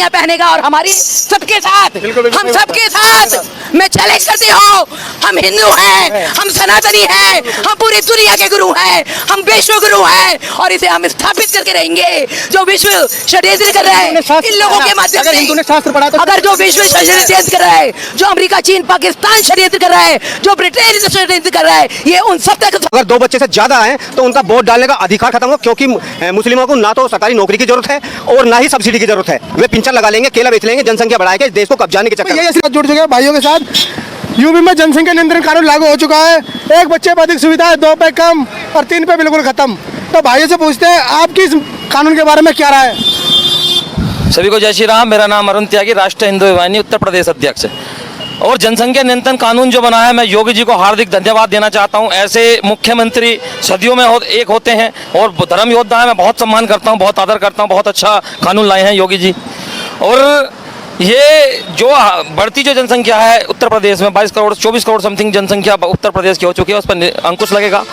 साड़ियाँ पहनेगा और हमारी सबके साथ, हम सबके साथ मैं चैलेंज करती हूँ, हम हिंदू हैं, हम सनातनी हैं, हम पूरी दुनिया के गुरु हैं, हम विश्व गुरु हैं और इसे हम स्थापित करके रहेंगे। जो विश्व षड्यंत्र कर रहे हैं इन लोगों के माध्यम से, अगर जो विश्व षड्यंत्र कर रहा है, जो अमेरिका, चीन, पाकिस्तान षड्यंत्र कर रहा है, जो ब्रिटेन षड्यंत्र कर रहा है, ये उन सब तक अगर 2 बच्चे से ज्यादा हैं तो उनका वोट डालने का अधिकार खत्म हो, क्योंकि मुस्लिमों को ना तो सरकारी नौकरी की जरूरत है और ना ही सब्सिडी की जरूरत है। वे पिंचर लगा लेंगे, केला बेच लेंगे, जनसंख्या बढ़ा के देश को कब्जाने के चक्कर में ये जुड़ चुके हैं भाइयों के साथ। यूपी में जनसंख्या नियंत्रण कानून लागू हो चुका है। 1 बच्चे पर अधिक सुविधा, 2 पे कम और 3 पे बिल्कुल खत्म। तो भाइयों से पूछते हैं आपकी इस कानून के बारे में क्या राय है? सभी को जय श्री राम। मेरा नाम अरुण त्यागी, राष्ट्रीय हिंदू अभिमानी उत्तर प्रदेश अध्यक्ष। और जनसंख्या नियंत्रण कानून जो बना है, मैं योगी जी को हार्दिक धन्यवाद देना चाहता हूं। ऐसे मुख्यमंत्री सदियों में एक होते हैं और धर्म योद्धा है, मैं बहुत सम्मान करता हूं, बहुत आदर करता हूं। बहुत अच्छा कानून लाए हैं योगी जी। और ये जो बढ़ती जो जनसंख्या है उत्तर प्रदेश में 22 करोड़ 24 करोड़ समथिंग जनसंख्या उत्तर प्रदेश की हो चुकी है, उस पर अंकुश लगेगा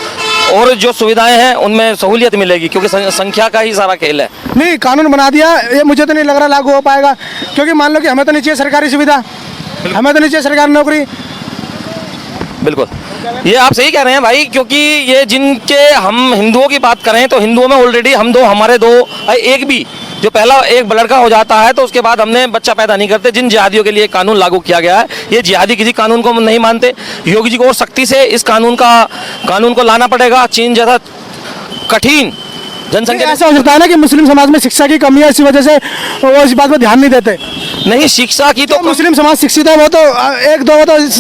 और जो सुविधाएं हैं उनमें सहूलियत मिलेगी, क्योंकि संख्या का ही सारा खेल है। नहीं, कानून बना दिया, ये मुझे तो नहीं लग रहा लागू हो पाएगा, क्योंकि मान लो कि हमें तो नहीं चाहिए सरकारी सुविधा, हमें तो नहीं चाहिए सरकारी नौकरी। बिल्कुल, ये आप सही कह रहे हैं भाई, क्योंकि ये जिनके हम हिंदुओं की बात करें तो हिंदुओं में ऑलरेडी हम दो, हमारे दो, एक भी जो पहला एक लड़का हो जाता है तो उसके बाद हमने बच्चा पैदा नहीं करते। जिन जिहादियों के लिए कानून लागू किया गया है, ये जिहादी किसी कानून को नहीं मानते। योगी जी को और सख्ती से इस कानून को लाना पड़ेगा। चीन जैसा कठिन जनसंख्या, ऐसा हो सकता है ना कि मुस्लिम समाज में शिक्षा की कमी है, इसी वजह से वो इस बात पर ध्यान नहीं देते। नहीं, शिक्षा की तो मुस्लिम समाज शिक्षित है, वो तो 1-2 वो तो इस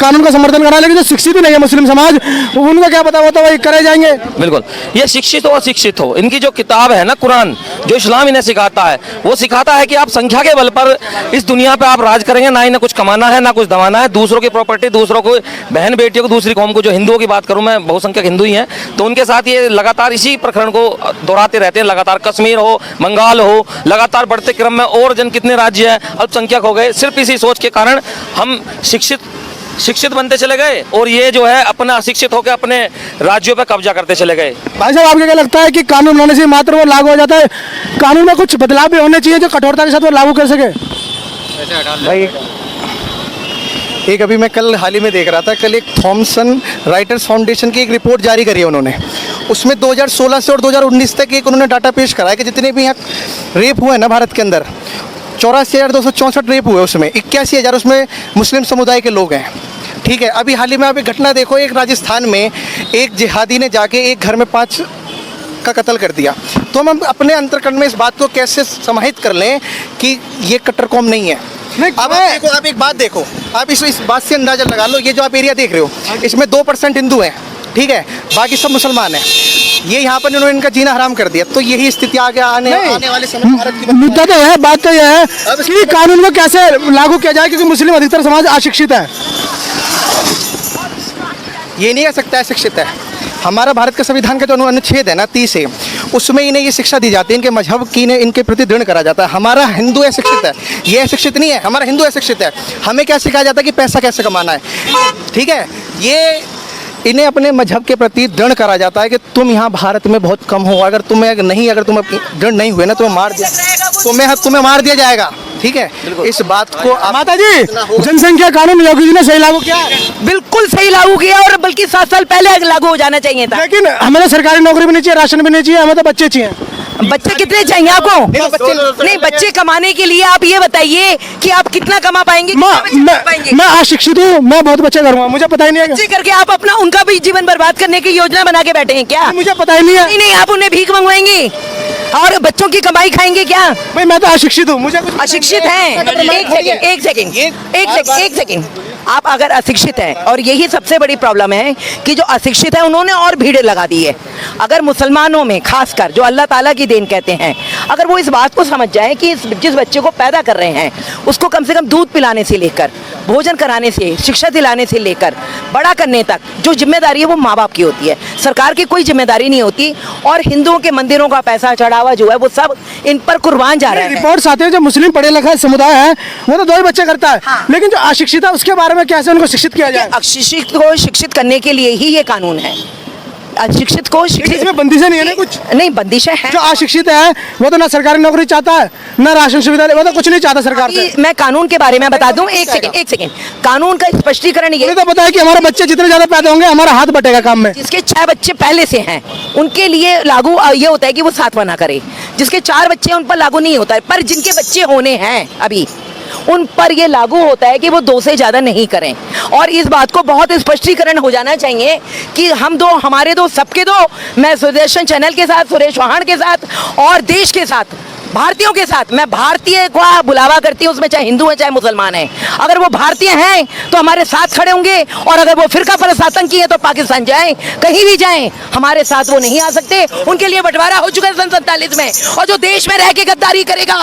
कानून का समर्थन कर रहा है, लेकिन जो शिक्षित ही नहीं है मुस्लिम समाज, उनको क्या पता, वो तो वही करे जाएंगे। बिल्कुल, ये शिक्षित हो अशिक्षित हो, इनकी जो किताब है ना कुरान, जो इस्लाम इन्हें सिखाता है, वो सिखाता है कि आप संख्या के बल पर इस दुनिया पे आप राज करेंगे, ना ही ना कुछ कमाना है ना कुछ दबाना है। दूसरों की प्रॉपर्टी, दूसरों को, बहन बेटियों को, दूसरी कौम को, जो हिंदुओं की बात करूं मैं, बहुसंख्यक हिंदू ही हैं, तो उनके साथ ये लगातार इसी प्रकरण को दोहराते रहते हैं। लगातार कश्मीर हो, बंगाल हो, लगातार बढ़ते क्रम में और कितने राज्य हैं अल्पसंख्यक हो गए, सिर्फ इसी सोच के कारण हम शिक्षित बनते चले गए और ये जो है अपना अशिक्षित होकर अपने राज्यों पे कब्जा करते चले गए। भाई साहब, आपको क्या लगता है कि कानून होने से मात्र वो लागू हो जाता है? कानून में कुछ बदलाव भी होने चाहिए जो कठोरता के साथ वो लागू कर सके। भाई एक अभी मैं कल हाल ही में देख रहा था, कल एक थॉमसन राइटर्स फाउंडेशन की एक रिपोर्ट जारी करी है उन्होंने। उसमें 2016 से और 2019 तक एक उन्होंने डाटा पेश करा है कि जितने भी यहाँ रेप हुए हैं ना भारत के अंदर, 84,264 रेप हुए, उसमें 81,000 उसमें मुस्लिम समुदाय के लोग हैं। ठीक है, अभी हाल ही में आप एक घटना देखो, एक राजस्थान में एक जिहादी ने जाके एक घर में 5 का कत्ल कर दिया। तो हम अपने अंतर्करण में इस बात को कैसे समाहित कर लें कि ये कट्टर कौम नहीं है। अब आप एक बात देखो, आप इस बात से अंदाजा लगा लो, ये जो आप एरिया देख रहे हो इसमें 2% हिंदू हैं, ठीक है, बाकी सब मुसलमान हैं। ये यहाँ पर इन्होंने इनका जीना हराम कर दिया, तो यही स्थिति आगे आने वाले समय भारत की। मुद्दा तो है, बात तो यह है कि कानून को कैसे लागू किया जाए, क्योंकि मुस्लिम अधिकतर समाज अशिक्षित है। ये नहीं कह सकता है शिक्षित है। हमारा भारत का संविधान का जो अनुच्छेद है ना 30 है, उसमें इन्हें ये शिक्षा दी जाती है, इनके मजहब की इनके प्रति दृढ़ करा जाता है। हमारा हिंदू अशिक्षित है, ये अशिक्षित नहीं है, हमारा हिंदू अशिक्षित है। हमें क्या सिखाया जाता है कि पैसा कैसे कमाना है, ठीक है। ये इन्हें अपने मजहब के प्रति दृढ़ करा जाता है कि तुम यहाँ भारत में बहुत कम हो, अगर तुम दृढ़ नहीं हुए ना तुम्हें मार दिया जाएगा, ठीक है। इस बात को माता जी, जनसंख्या कानून योगी जी ने सही लागू किया, बिल्कुल सही लागू किया और बल्कि 7 साल पहले लागू हो जाना चाहिए था। लेकिन हमें तो सरकारी नौकरी भी नहीं चाहिए, राशन भी नहीं चाहिए, हमें तो बच्चे चाहिए। बच्चे कितने चाहिए आपको? नहीं, बच्चे कमाने के लिए आप ये बताइए कि आप कितना कमा पाएंगे? मैं अशिक्षित हूँ, मैं बहुत बच्चे करूँगा, मुझे पता ही नहीं है। बच्चे करके आप अपना उनका भी जीवन बर्बाद करने की योजना बना के बैठे हैं क्या? मुझे पता ही नहीं है। नहीं, आप उन्हें भीख मंगवाएंगे और बच्चों की कमाई खाएंगे क्या? भाई मैं तो अशिक्षित हूँ, मुझे अशिक्षित हैं। एक सेकेंड, आप अगर अशिक्षित हैं, और यही सबसे बड़ी प्रॉब्लम है कि जो अशिक्षित है उन्होंने और भीड़ लगा दी है। अगर मुसलमानों में खासकर जो अल्लाह ताला की देन कहते हैं, अगर वो इस बात को समझ जाए कि जिस बच्चे को पैदा कर रहे हैं उसको कम से कम दूध पिलाने से लेकर, भोजन कराने से, शिक्षा दिलाने से लेकर बड़ा करने तक जो जिम्मेदारी है वो माँ बाप की होती है, सरकार की कोई जिम्मेदारी नहीं होती। और हिंदुओं के मंदिरों का पैसा चढ़ावा जो है वो सब इन पर कुर्बान जा रहा है। रिपोर्ट्स आते हैं जो मुस्लिम पढ़े लिखे समुदाय है वो तो 2 ही बच्चे करता है, लेकिन जो अशिक्षित है उसके बारे में कैसे उनको शिक्षित किया जाए? अशिक्षित को शिक्षित करने के लिए ही ये कानून है। अशिक्षित को शिक्षित इसमें बंदिशें नहीं है ना कुछ? नहीं, बंदिशें हैं। जो अशिक्षित है वो तो ना सरकारी नौकरी चाहता है, ना राशन सुविधा, वो तो कुछ नहीं चाहता सरकार से। अभी मैं कानून के बारे में बता दूं, एक सेकंड। कानून का स्पष्टीकरण ये, मुझे तो पता है कि हमारे बच्चे जितने ज्यादा पैदा होंगे हमारा हाथ बटेगा काम में। जिसके 6 बच्चे पहले से हैं उनके लिए लागू ये होता है कि वो 7वां ना करे। जिसके 4 बच्चे हैं उन पर लागू नहीं होता है, पर जिनके बच्चे होने हैं अभी उन पर ये लागू होता है कि वो 2 से ज्यादा नहीं करें। और इस बात को बहुत स्पष्टीकरण हो जाना चाहिए कि हम दो, हमारे दो, सबके दो, मैं सुदर्शन चैनल के साथ, सुरेश चौहान के साथ और देश के साथ, भारतीयों के साथ, मैं भारतीय का बुलावा करती हूँ, उसमें चाहे हिंदू है चाहे मुसलमान है। अगर वो भारतीय हैं तो हमारे साथ खड़े होंगे, और अगर वो फिरका परस्त आतंकी है तो पाकिस्तान जाएं, कहीं भी जाएं, हमारे साथ वो नहीं आ सकते। उनके लिए बंटवारा हो चुका है सन 47 में, और जो देश में रह के गद्दारी करेगा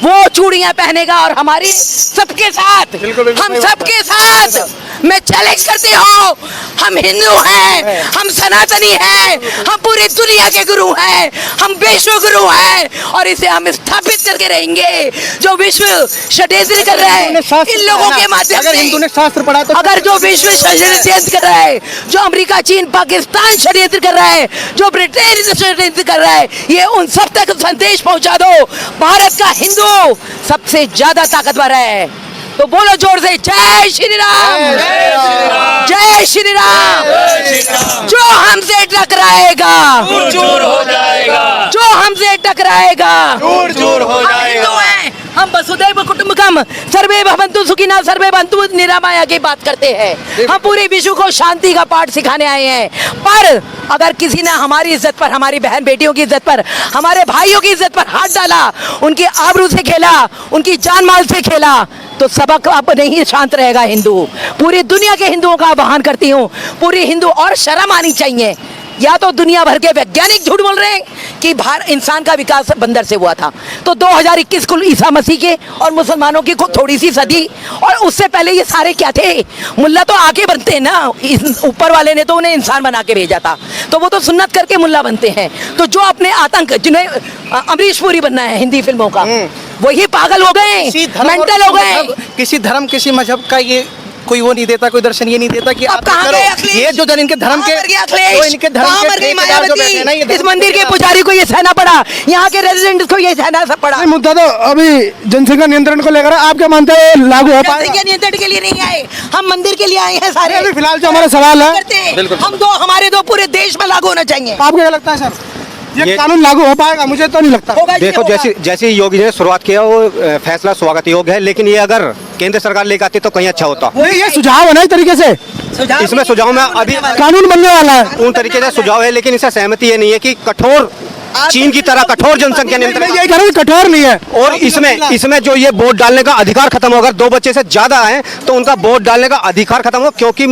वो चूड़ियां पहनेगा। और हमारी सबके साथ, हम सबके साथ मैं चैलेंज करती हूँ, हम हिंदू हैं, हम सनातनी हैं, हम पूरी दुनिया के गुरु हैं, हम विश्व गुरु हैं, और इसे हम स्थापित करके रहेंगे। जो विश्व षड्यंत्र कर रहा है इन लोगों के माध्यम अगर से, हिंदू ने शास्त्र पढ़ा तो अगर जो विश्व षड्यंत्र कर रहा है, जो अमेरिका, चीन, पाकिस्तान षड्यंत्र कर रहा है, जो ब्रिटेन षड्यंत्र कर रहा है, ये उन सब तक संदेश पहुंचा दो, भारत का हिंदू सबसे ज्यादा ताकतवर है। तो बोलो जोर से, जय श्री राम, जय श्री राम। जो हमसे टकराएगा चूर हो जाएगा, जो हमसे टकराएगा चूर हो हम हिंदू हैं, हम वसुधैव कुटुंबकम, सर्वे भवन्तु सुखिनः, सर्वे भवन्तु निरामया की बात करते हैं। हम पूरे विश्व को शांति का पाठ सिखाने आए हैं। पर अगर किसी ने हमारी इज्जत पर, हमारी बहन बेटियों की इज्जत पर, हमारे भाइयों की इज्जत पर हाथ डाला, उनकी आबरू से खेला, उनकी जान माल से खेला, तो सबक अब नहीं शांत रहेगा हिंदू। पूरी दुनिया के हिंदुओं का आह्वान करती हूँ, पूरी हिंदू, और शर्म आनी चाहिए। या तो दुनिया भर के वैज्ञानिक झूठ बोल रहे हैं कि इंसान का विकास बंदर से हुआ था, तो 2021 कुल ईसा मसीह के और मुसलमानों की को थोड़ी सी सदी, और उससे पहले ये सारे क्या थे? मुल्ला तो आके बनते हैं ना, ऊपर वाले ने तो उन्हें इंसान बना के भेजा था, तो वो तो सुन्नत करके मुल्ला बनते हैं। तो जो अपने आतंक, जिन्हें अमरीश पुरी बनना है हिंदी फिल्मों का, वही पागल हो गए, मेंटल हो गए। किसी धर्म, किसी मजहब का ये कोई वो नहीं देता, कोई दर्शन ये नहीं देता कि अब आप कहाँ करो। गए अखिलेश? ये जो इनके धर्म के, जो इनके धर्म कहाँ के मर गई ठेकेदार जो बैठे हैं ना, ये मायावती? इस धर्म मंदिर के ठेकेदार। पुजारी को ये सहना पड़ा, यहाँ के रेजिडेंट्स को ये सहना सब पड़ा। ये मुद्दा तो अभी जनसंख्या नियंत्रण को लेकर है, आप क्या मानते हैं लागू हो पाएगा? जनसंख्या नियंत्रण के लिए नहीं आए, हम मंदिर के लिए आए हैं सारे। अभी फिलहाल जो हमारा सवाल है, करते हैं। हम दो, हमारे दो पूरे देश में लागू होना चाहिए। आपको क्या लगता है सर, ये कानून लागू हो पाएगा? मुझे तो नहीं लगता। होगा जी, देखो, होगा। जैसे योगी जी ने शुरुआत किया वो फैसला स्वागत योग्य है, लेकिन ये अगर केंद्र सरकार लेकर आती तो कहीं अच्छा होता। नहीं, ये सुझाव है ना, एक तरीके से इसमें सुझाव में अभी कानून बनने वाला है। पूर्ण तरीके से सुझाव है, लेकिन इससे सहमति ये नहीं है कि कठोर, चीन की तरह कठोर जनसंख्या नियंत्रण, ये कह रहा हूं, कठोर नहीं है। और इसमें जो ये वोट डालने का अधिकार खत्म होगा, 2 बच्चे से ज्यादा है तो उनका वोट डालने का अधिकार खत्म हो, क्योंकि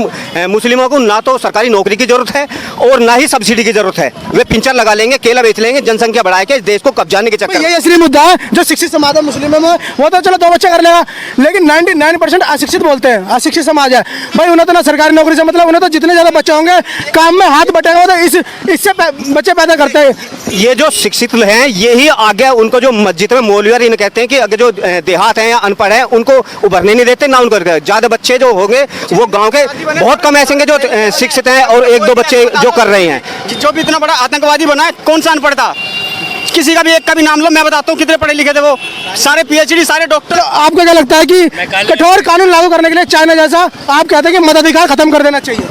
मुस्लिमों को ना तो सरकारी नौकरी की जरूरत है और ना ही सब्सिडी की जरूरत है। वे पिंचर लगा लेंगे, केला बेच लेंगे, जनसंख्या बढ़ा के देश को कब्जाने के चक्कर। ये असली मुद्दा है। जो शिक्षित समाज है मुस्लिमों में, वो तो चलो 2 बच्चे कर लेगा, लेकिन 99% अशिक्षित बोलते हैं, अशिक्षित समाज है भाई। उन्हें तो ना सरकारी नौकरी से मतलब, उन्हें तो जितने ज्यादा बच्चे होंगे काम में हाथ बटेगा, तो इससे बच्चे पैदा करते हैं। ये जो शिक्षित हैं यही आगे उनको, जो मस्जिद में मौलवी और इन्हें कहते हैं कि अगर जो देहात हैं या अनपढ़ हैं उनको उभरने नहीं देते, ना उनको ज्यादा बच्चे जो होंगे वो गांव के बहुत कम ऐसे हैं जो शिक्षित हैं, और 1-2 बच्चे जो कर रहे हैं। जो भी इतना बड़ा आतंकवादी बना है, कौन सा अनपढ़ था? किसी का भी एक का भी नाम लो, मैं बताता हूँ कितने पढ़े लिखे थे वो, सारे PhD, सारे डॉक्टर। तो आपको क्या लगता है कि कठोर कानून लागू करने के लिए चाइना जैसा आप कहते हैं कि मताधिकार खत्म कर देना चाहिए?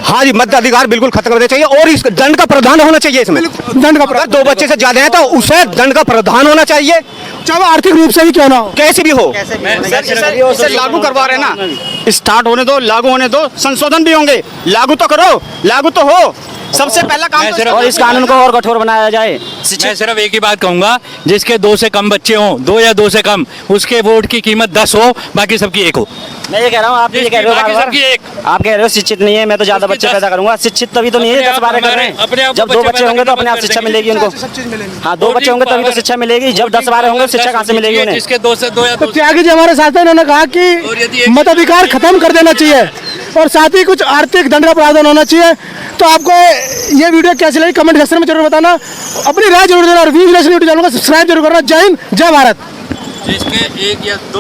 हाँ जी, मत अधिकार बिल्कुल खत्म कर देना चाहिए, और इस दंड का प्रावधान होना चाहिए इसमें। दंड का अगर 2 बच्चे से ज्यादा है तो उसे दंड का प्रावधान होना चाहिए, चाहे वो आर्थिक रूप से ही क्यों ना हो। कैसे भी हो। इसे लागू करवा रहे हैं ना, स्टार्ट होने दो, लागू होने दो, संशोधन भी होंगे, लागू तो करो, लागू तो हो। सबसे पहला काम तो और इस कानून को और कठोर बनाया जाए। मैं सिर्फ एक ही बात कहूंगा, जिसके 2 से कम बच्चे हों, 2 या 2 से कम, उसके वोट की कीमत 10 हो, बाकी सबकी 1 हो। मैं ये कह रहा हूँ, आप ये कह रहे हो बाकी बार-बार, सबकी 1। आप कह रहे हो शिक्षित नहीं है, मैं तो ज्यादा उसकी बच्चे 10 पैदा करूंगा। शिक्षित तभी तो नहीं है, 10-12 कर रहे अपने हैं। आप जब को 2 बच्चे बच्चे होंगे तो पैदा अपने आप करके शिक्षा मिलेगी। मिलेगी उनको। सब चीज मिलेगी। हाँ, 2 बच्चे होंगे तभी तो शिक्षा मिलेगी, जब 10-12 होंगे शिक्षा कहाँ से मिलेगी उन्हें? जिसके 2 से 2 या तो 2 त्यागी जी हमारे साथ हैं, इन्होंने कहा और यदि कि एक- मताधिकार खत्म कर देना चाहिए, और साथ ही कुछ आर्थिक दंड का प्रावधान होना चाहिए। तो आपको ये वीडियो कैसी लगी कमेंट सेक्शन में जरूर बताना, अपनी राय जरूर देना, और वीर यूट्यूब चैनल को सब्सक्राइब जरूर करना। जय हिंद, जय भारत। जिसके 1 या 2